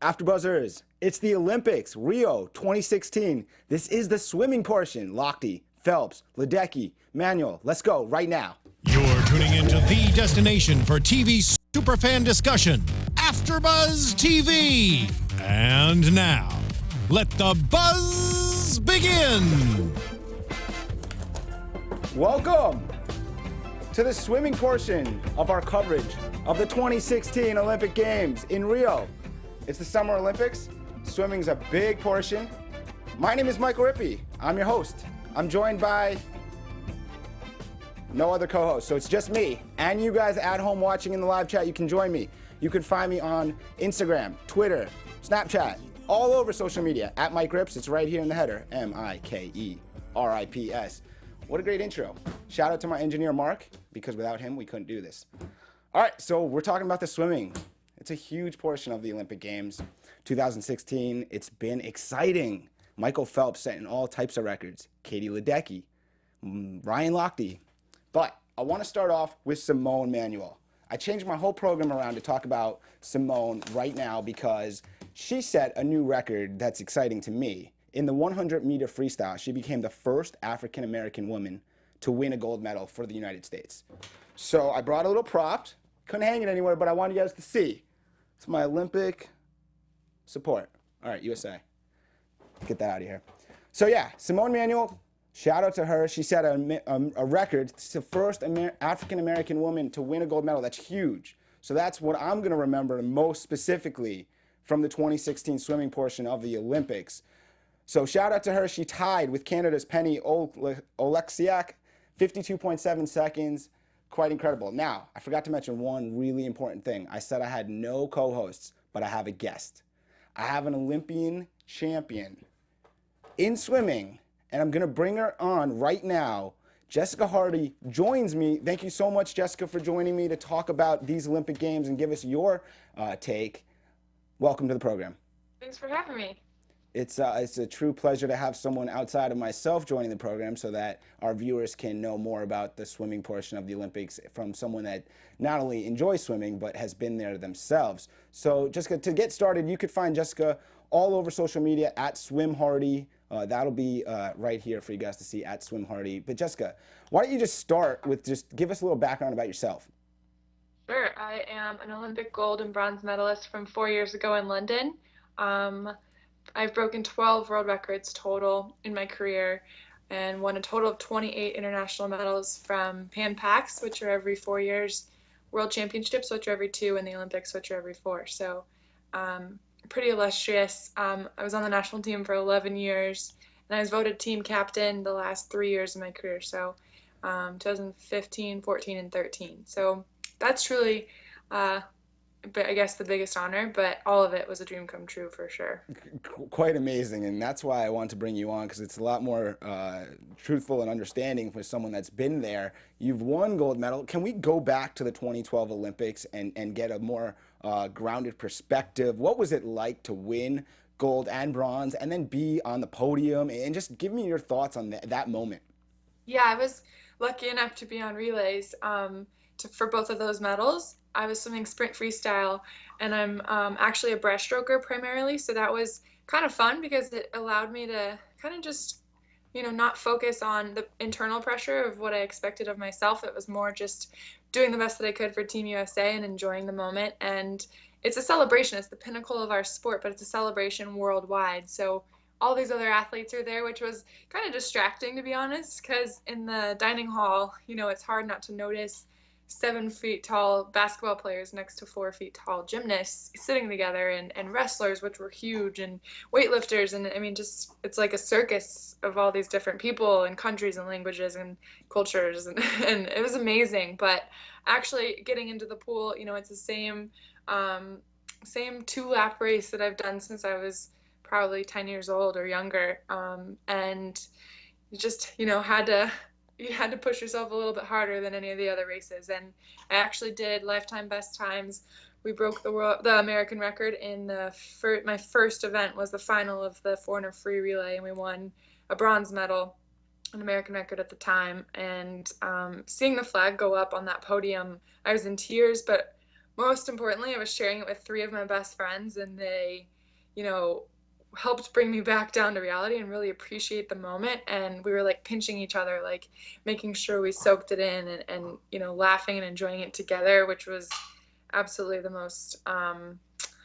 AfterBuzzers, it's the Olympics, Rio 2016. This is the swimming portion. Lochte, Phelps, Ledecky, Manuel, let's go right now. You're tuning into the destination for TV superfan discussion, AfterBuzz TV. And now, let the buzz begin. Welcome to the swimming portion of our coverage of the 2016 Olympic Games in Rio. It's the Summer Olympics. Swimming's a big portion. My name is Michael Rippe. I'm your host. I'm joined by no other co-host, so it's just me. And you guys at home watching in the live chat, you can join me. You can find me on Instagram, Twitter, Snapchat, all over social media, at Mike Rips. It's right here in the header, MikeRips. What a great intro. Shout out to my engineer, Mark, because without him, we couldn't do this. All right, so we're talking about the swimming. It's a huge portion of the Olympic Games. 2016, it's been exciting. Michael Phelps setting all types of records. Katie Ledecky, Ryan Lochte. But I want to start off with Simone Manuel. I changed my whole program around to talk about Simone right now because she set a new record that's exciting to me. In the 100-meter freestyle, she became the first African-American woman to win a gold medal for the United States. So I brought a little prop. Couldn't hang it anywhere, but I wanted you guys to see. It's my Olympic support. All right, USA. Get that out of here. So yeah, Simone Manuel, shout out to her. She set a record. It's the first African-American woman to win a gold medal. That's huge. So that's what I'm going to remember most specifically from the 2016 swimming portion of the Olympics. So shout out to her. She tied with Canada's Penny Oleksiak, 52.7 seconds. Quite incredible. Now, I forgot to mention one really important thing. I said I had no co-hosts, but I have a guest. I have an Olympian champion in swimming, and I'm going to bring her on right now. Jessica Hardy joins me. Thank you so much, Jessica, for joining me to talk about these Olympic Games and give us your take. Welcome to the program. Thanks for having me. It's a true pleasure to have someone outside of myself joining the program so that our viewers can know more about the swimming portion of the Olympics from someone that not only enjoys swimming but has been there themselves. So Jessica, to get started, you could find Jessica all over social media at SwimHardy. That'll be right here for you guys to see at SwimHardy. But Jessica, why don't you just start with just give us a little background about yourself? Sure. I am an Olympic gold and bronze medalist from 4 years ago in London. I've broken 12 world records total in my career and won a total of 28 international medals from Pan Pacs, which are every 4 years, World Championships, which are every 2, and the Olympics, which are every 4. So pretty illustrious. I was on the national team for 11 years, and I was voted team captain the last 3 years of my career, so 2015, 14, and 13. So that's truly but I guess the biggest honor, but all of it was a dream come true for sure. Quite amazing, and that's why I want to bring you on, because it's a lot more truthful and understanding for someone that's been there. You've won gold medal. Can we go back to the 2012 Olympics and get a more grounded perspective? What was it like to win gold and bronze and then be on the podium? And just give me your thoughts on that moment. Yeah, I was lucky enough to be on relays for both of those medals. I was swimming sprint freestyle, and I'm actually a breaststroker primarily, so that was kind of fun because it allowed me to kind of just, not focus on the internal pressure of what I expected of myself. It was more just doing the best that I could for Team USA and enjoying the moment. And it's a celebration. It's the pinnacle of our sport, but it's a celebration worldwide. So all these other athletes are there, which was kind of distracting, to be honest, because in the dining hall, it's hard not to notice 7 feet tall basketball players next to 4 feet tall gymnasts sitting together, and wrestlers, which were huge, and weightlifters. And I mean, just, it's like a circus of all these different people and countries and languages and cultures. And it was amazing. But actually getting into the pool, it's the same 2-lap race that I've done since I was probably 10 years old or younger. And you just, you had to push yourself a little bit harder than any of the other races. And I actually did lifetime best times. We broke the American record in my first event was the final of the 400 free relay, and we won a bronze medal, an American record at the time. And seeing the flag go up on that podium, I was in tears, but most importantly, I was sharing it with 3 of my best friends, and they, you know, helped bring me back down to reality and really appreciate the moment. And we were like pinching each other, like making sure we soaked it in, and you know, laughing and enjoying it together, which was absolutely the most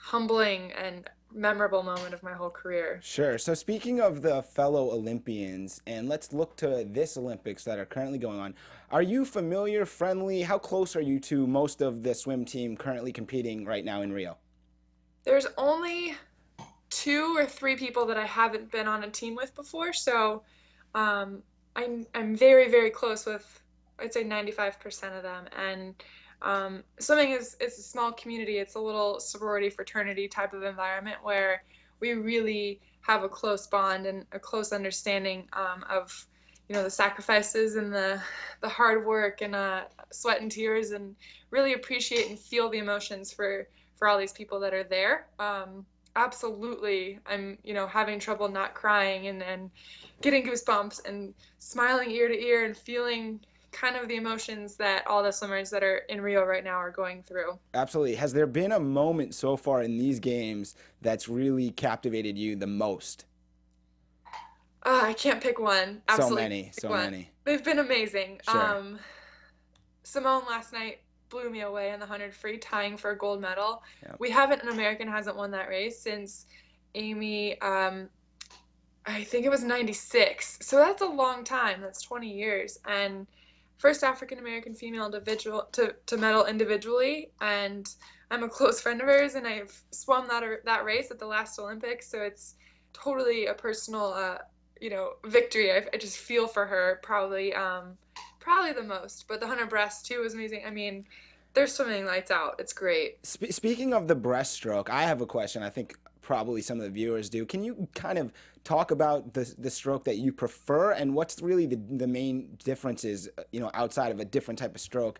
humbling and memorable moment of my whole career. Sure. So speaking of the fellow Olympians, and let's look to this Olympics that are currently going on. Are you familiar, friendly? How close are you to most of the swim team currently competing right now in Rio? There's only 2 or 3 people that I haven't been on a team with before, so I'm very, very close with, I'd say, 95% of them. And swimming is a small community. It's a little sorority fraternity type of environment where we really have a close bond and a close understanding of, you know, the sacrifices and the hard work and sweat and tears, and really appreciate and feel the emotions for all these people that are there. Absolutely, I'm, you know, having trouble not crying and getting goosebumps and smiling ear to ear and feeling kind of the emotions that all the swimmers that are in Rio right now are going through. Absolutely. Has there been a moment so far in these games that's really captivated you the most? I can't pick one. Absolutely So many. They've been amazing. Sure. Simone last night blew me away in the 100 free, tying for a gold medal. Yep. An American hasn't won that race since Amy, I think it was 96. So that's a long time. That's 20 years. And first African American female individual to medal individually. And I'm a close friend of hers, and I've swum that race at the last Olympics. So it's totally a personal, you know, victory. I just feel for her probably the most. But the 100 breast too was amazing. I mean, they're swimming lights out. It's great. Speaking of the breaststroke, I have a question. I think probably some of the viewers do. Can you kind of talk about the stroke that you prefer, and what's really the main differences, you know, outside of a different type of stroke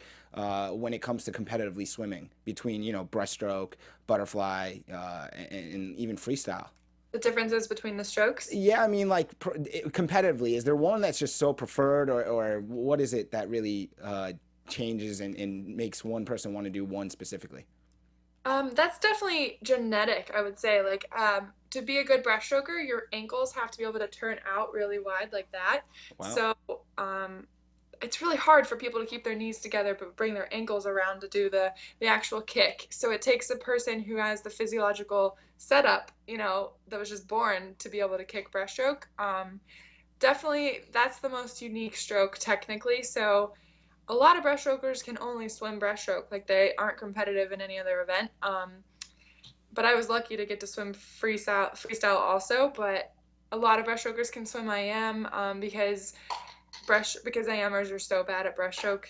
when it comes to competitively swimming between, you know, breaststroke, butterfly, and even freestyle? The differences between the strokes? Yeah, I mean, like competitively, is there one that's just so preferred, or what is it that really changes and makes one person want to do one specifically? That's definitely genetic, I would say. Like, to be a good breaststroker, your ankles have to be able to turn out really wide like that. Wow. So, it's really hard for people to keep their knees together but bring their ankles around to do the actual kick. So it takes a person who has the physiological setup, you know, that was just born to be able to kick breaststroke. Definitely, that's the most unique stroke technically. So a lot of breaststrokers can only swim breaststroke, like they aren't competitive in any other event. But I was lucky to get to swim freestyle also. But a lot of breaststrokers can swim IM because IMers are so bad at breaststroke,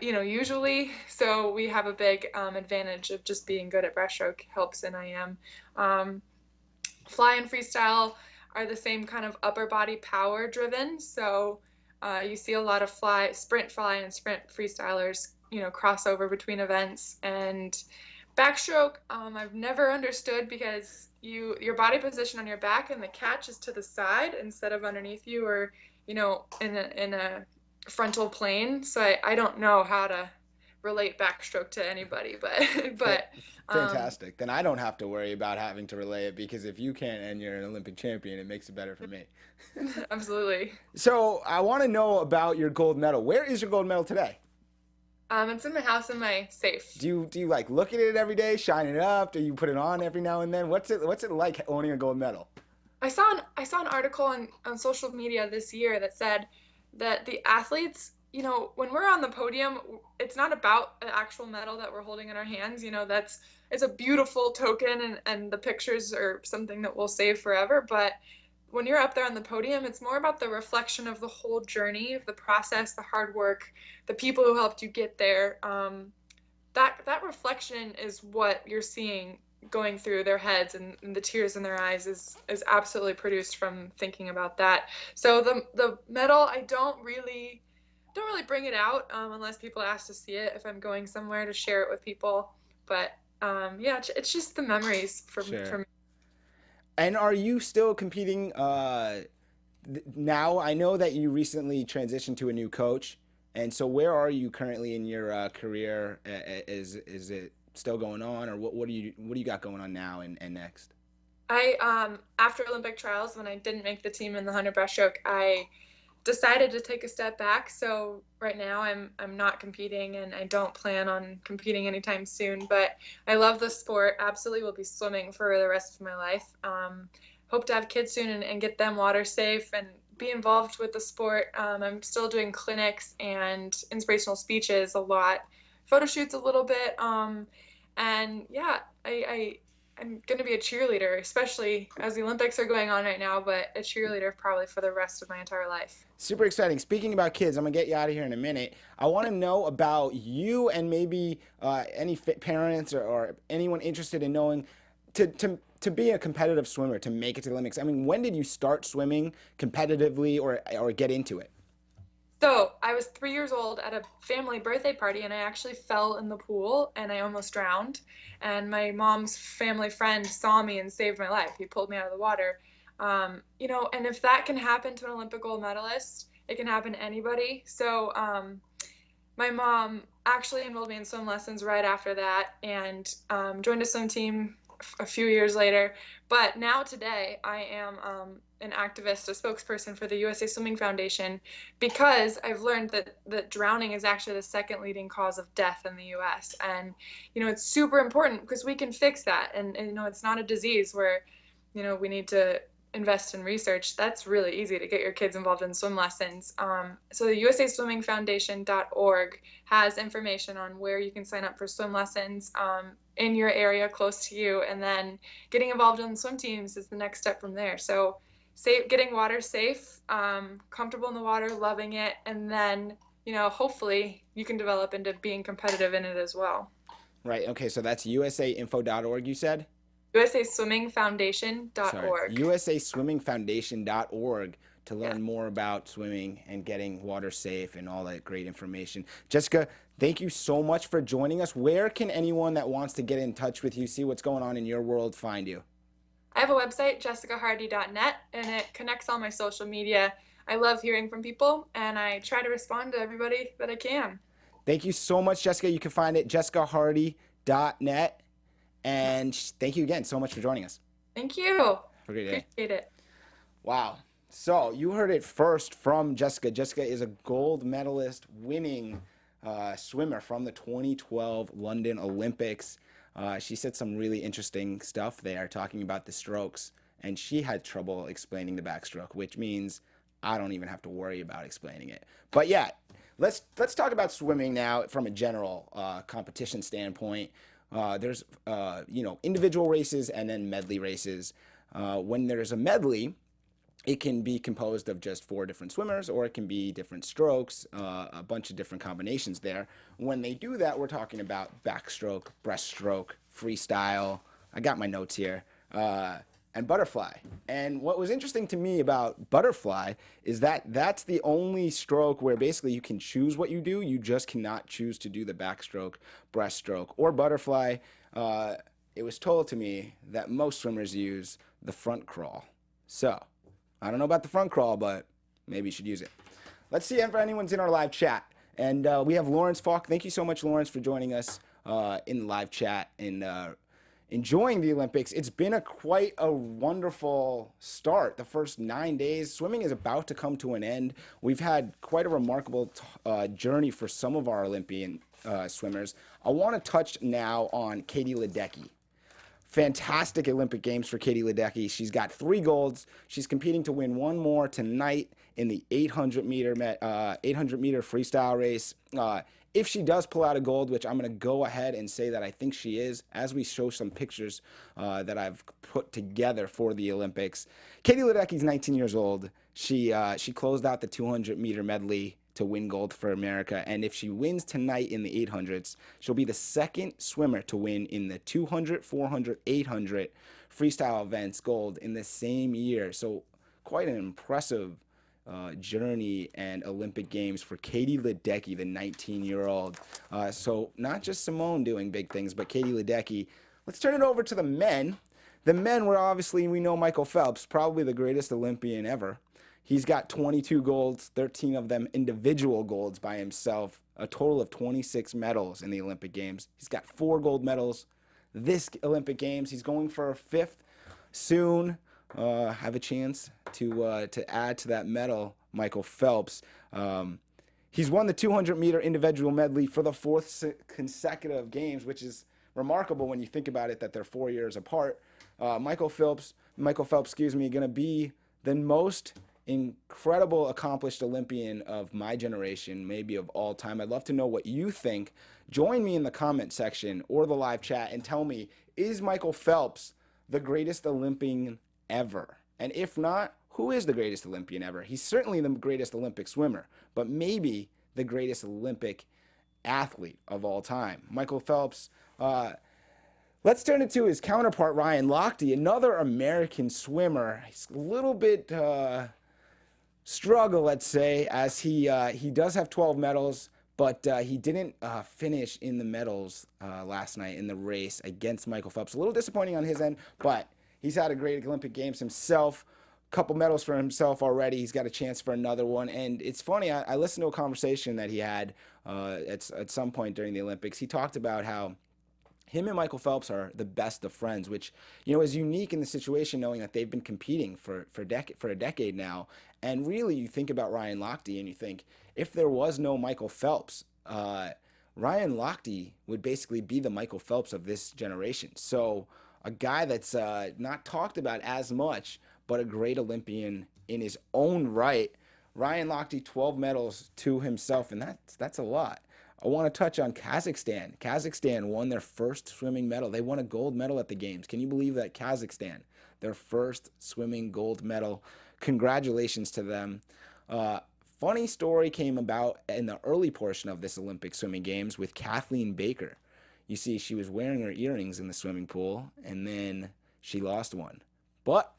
you know, usually. So we have a big advantage of just being good at breaststroke helps in IM. Fly and freestyle are the same kind of upper body power driven. So you see a lot of sprint fly and sprint freestylers, you know, cross over between events. And backstroke, I've never understood, because your body position on your back and the catch is to the side instead of underneath you, or, you know, in a frontal plane. So I don't know how to relate backstroke to anybody, but fantastic. Then I don't have to worry about having to relay it, because if you can and you're an Olympic champion, it makes it better for me. Absolutely. So I want to know about your gold medal. Where is your gold medal today? It's in my house in my safe. Do you like look at it every day, shine it up? Do you put it on every now and then? What's it like owning a gold medal? I saw an article on social media this year that said that the athletes, you know, when we're on the podium, it's not about an actual medal that we're holding in our hands. You know, it's a beautiful token, and the pictures are something that we'll save forever. But when you're up there on the podium, it's more about the reflection of the whole journey, of the process, the hard work, the people who helped you get there. That reflection is what you're seeing going through their heads, and the tears in their eyes is absolutely produced from thinking about that. So the medal, I don't really bring it out unless people ask to see it, if I'm going somewhere to share it with people. But yeah, it's just the memories for me. And are you still competing now? I know that you recently transitioned to a new coach, and so where are you currently in your career? Is it still going on, or what do you got going on now and next? After Olympic trials, when I didn't make the team in the 100 breaststroke, I decided to take a step back. So right now I'm not competing, and I don't plan on competing anytime soon, but I love the sport. Absolutely will be swimming for the rest of my life. Hope to have kids soon and get them water safe and be involved with the sport. I'm still doing clinics and inspirational speeches a lot, photo shoots a little bit. And yeah, I'm going to be a cheerleader, especially as the Olympics are going on right now, but a cheerleader probably for the rest of my entire life. Super exciting. Speaking about kids, I'm going to get you out of here in a minute. I want to know about you and maybe any parents or anyone interested in knowing to be a competitive swimmer, to make it to the Olympics. I mean, when did you start swimming competitively or get into it? So I was 3 years old at a family birthday party, and I actually fell in the pool and I almost drowned. And my mom's family friend saw me and saved my life. He pulled me out of the water. And if that can happen to an Olympic gold medalist, it can happen to anybody. So my mom actually enrolled me in swim lessons right after that, and joined a swim team a few years later. But now today I am an activist, a spokesperson for the USA Swimming Foundation, because I've learned that drowning is actually the second leading cause of death in the US. And, it's super important because we can fix that. And it's not a disease where, we need to invest in research. That's really easy to get your kids involved in swim lessons. So the USASwimmingFoundation.org has information on where you can sign up for swim lessons in your area close to you, and then getting involved in swim teams is the next step from there. So getting water safe, comfortable in the water, loving it, and then hopefully you can develop into being competitive in it as well. Right. Okay. So that's usainfo.org, you said? USASwimmingFoundation.org. USASwimmingFoundation.org to learn more about swimming and getting water safe and all that great information. Jessica, thank you so much for joining us. Where can anyone that wants to get in touch with you, see what's going on in your world, find you? I have a website, jessicahardy.net, and it connects all my social media. I love hearing from people, and I try to respond to everybody that I can. Thank you so much, Jessica. You can find it jessicahardy.net. And thank you again so much for joining us. Thank you. Have a great day. Appreciate it. Wow. So you heard it first from Jessica. Jessica is a gold medalist winning swimmer from the 2012 London Olympics. She said some really interesting stuff there talking about the strokes, and she had trouble explaining the backstroke, which means I don't even have to worry about explaining it. But yeah, let's talk about swimming now from a general competition standpoint. There's individual races and then medley races. When there's a medley, it can be composed of just 4 different swimmers, or it can be different strokes, a bunch of different combinations there. When they do that, we're talking about backstroke, breaststroke, freestyle. I got my notes here. And butterfly. And what was interesting to me about butterfly is that that's the only stroke where basically you can choose what you do. You just cannot choose to do the backstroke, breaststroke, or butterfly. It was told to me that most swimmers use the front crawl. So I don't know about the front crawl, but maybe you should use it. Let's see if anyone's in our live chat. And we have Lawrence Falk. Thank you so much, Lawrence, for joining us in the live chat and enjoying the Olympics. It's been quite a wonderful start. The first 9 days, swimming is about to come to an end. We've had quite a remarkable journey for some of our Olympian swimmers. I want to touch now on Katie Ledecky. Fantastic Olympic Games for Katie Ledecky. She's got 3 golds. She's competing to win 1 more tonight in the 800 meter freestyle race. If she does pull out a gold, which I'm going to go ahead and say that I think she is, as we show some pictures that I've put together for the Olympics. Katie Ledecky's 19 years old. She closed out the 200 meter medley to win gold for America, and if she wins tonight in the 800s, she'll be the second swimmer to win in the 200, 400, 800 freestyle events gold in the same year. So quite an impressive journey and Olympic Games for Katie Ledecky, the 19-year-old. So not just Simone doing big things, but Katie Ledecky. Let's turn it over to the men. The men were obviously, we know Michael Phelps, probably the greatest Olympian ever. He's got 22 golds, 13 of them individual golds by himself. a total of 26 medals in the Olympic Games. He's got 4 gold medals this Olympic Games. He's going for a 5th soon. Have a chance to add to that medal, Michael Phelps. He's won the 200-meter individual medley for the 4th consecutive games, which is remarkable when you think about it that they're 4 years apart. Michael Phelps, going to be the most incredible accomplished Olympian of my generation, maybe of all time. I'd love to know what you think. Join me in the comment section or the live chat and tell me, is Michael Phelps the greatest Olympian ever? And if not, who is the greatest Olympian ever? He's certainly the greatest Olympic swimmer, but maybe the greatest Olympic athlete of all time. Michael Phelps. Let's turn it to his counterpart, Ryan Lochte, another American swimmer. He's a little bit struggle, let's say, as he does have 12 medals, but he didn't finish in the medals last night in the race against Michael Phelps. A little disappointing on his end, but he's had a great Olympic Games himself. Couple medals for himself already. He's got a chance for another one. And it's funny, I listened to a conversation that he had at some point during the Olympics. He talked about how him and Michael Phelps are the best of friends, which, you know, is unique in the situation, knowing that they've been competing for a decade now. And really, you think about Ryan Lochte and you think, if there was no Michael Phelps, Ryan Lochte would basically be the Michael Phelps of this generation. So a guy that's not talked about as much, but a great Olympian in his own right. Ryan Lochte, 12 medals to himself, and that's a lot. I want to touch on Kazakhstan. Kazakhstan won their first swimming medal. They won a gold medal at the Games. Can you believe that? Kazakhstan, their first swimming gold medal. Congratulations to them. Funny story came about in the early portion of this Olympic swimming games with Kathleen Baker. You see, she was wearing her earrings in the swimming pool, and then she lost one. But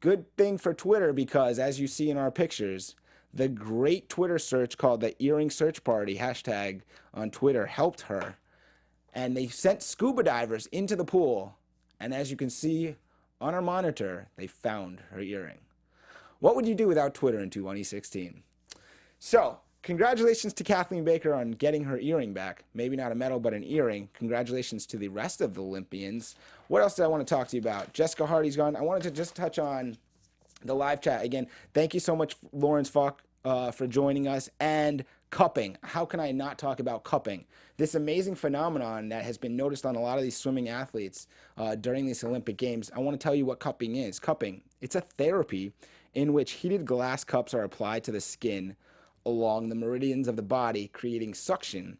good thing for Twitter, because as you see in our pictures, the great Twitter search called the Earring Search Party hashtag on Twitter helped her. And they sent scuba divers into the pool. And as you can see on our monitor, they found her earring. What would you do without Twitter in 2016? So, congratulations to Kathleen Baker on getting her earring back. Maybe not a medal, but an earring. Congratulations to the rest of the Olympians. What else did I want to talk to you about? Jessica Hardy's gone. I wanted to just touch on the live chat. Again, thank you so much, Lawrence Falk, for joining us. And cupping. How can I not talk about cupping? This amazing phenomenon that has been noticed on a lot of these swimming athletes during these Olympic Games. I want to tell you what cupping is. Cupping, it's a therapy in which heated glass cups are applied to the skin along the meridians of the body, creating suction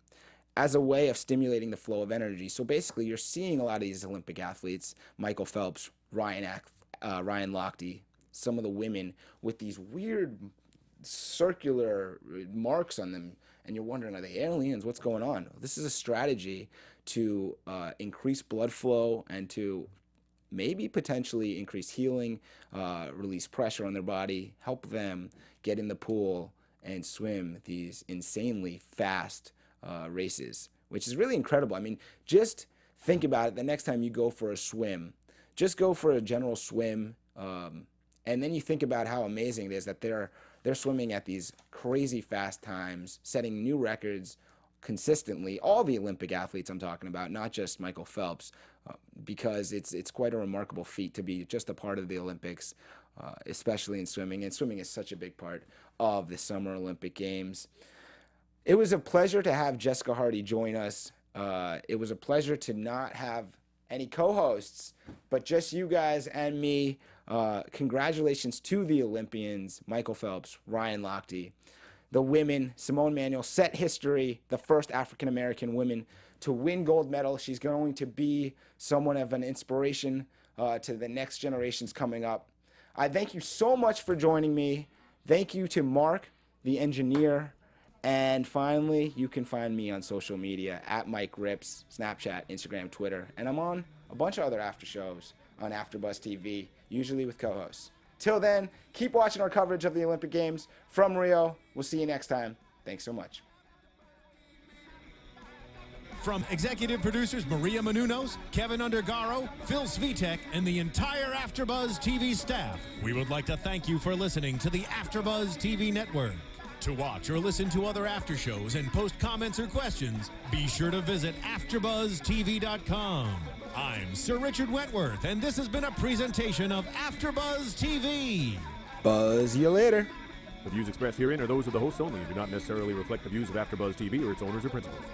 as a way of stimulating the flow of energy. So basically, you're seeing a lot of these Olympic athletes, Michael Phelps, Ryan Lochte, some of the women with these weird circular marks on them, and you're wondering, are they aliens? What's going on? This is a strategy to increase blood flow and to maybe potentially increase healing, release pressure on their body, help them get in the pool and swim these insanely fast races, which is really incredible. I mean, just think about it. The next time you go for a swim, just go for a general swim, and then you think about how amazing it is that they're swimming at these crazy fast times, setting new records consistently. All the Olympic athletes I'm talking about, not just Michael Phelps, because it's quite a remarkable feat to be just a part of the Olympics, especially in swimming. And swimming is such a big part of the Summer Olympic Games. It was a pleasure to have Jessica Hardy join us. It was a pleasure to not have any co-hosts, but just you guys and me. Congratulations to the Olympians, Michael Phelps, Ryan Lochte. The women, Simone Manuel, set history, the first African-American woman to win gold medal. She's going to be somewhat of an inspiration to the next generations coming up. I thank you so much for joining me. Thank you to Mark, the engineer. And finally, you can find me on social media at Mike Rips, Snapchat, Instagram, Twitter. And I'm on a bunch of other after shows on AfterBuzz TV, usually with co-hosts. Till then, keep watching our coverage of the Olympic Games from Rio. We'll see you next time. Thanks so much. From executive producers Maria Menounos, Kevin Undergaro, Phil Svitek, and the entire AfterBuzz TV staff, we would like to thank you for listening to the AfterBuzz TV network. To watch or listen to other after shows and post comments or questions, be sure to visit AfterBuzzTV.com. I'm Sir Richard Wentworth, and this has been a presentation of AfterBuzz TV. Buzz you later. The views expressed herein are those of the hosts only and do not necessarily reflect the views of AfterBuzz TV or its owners or principals.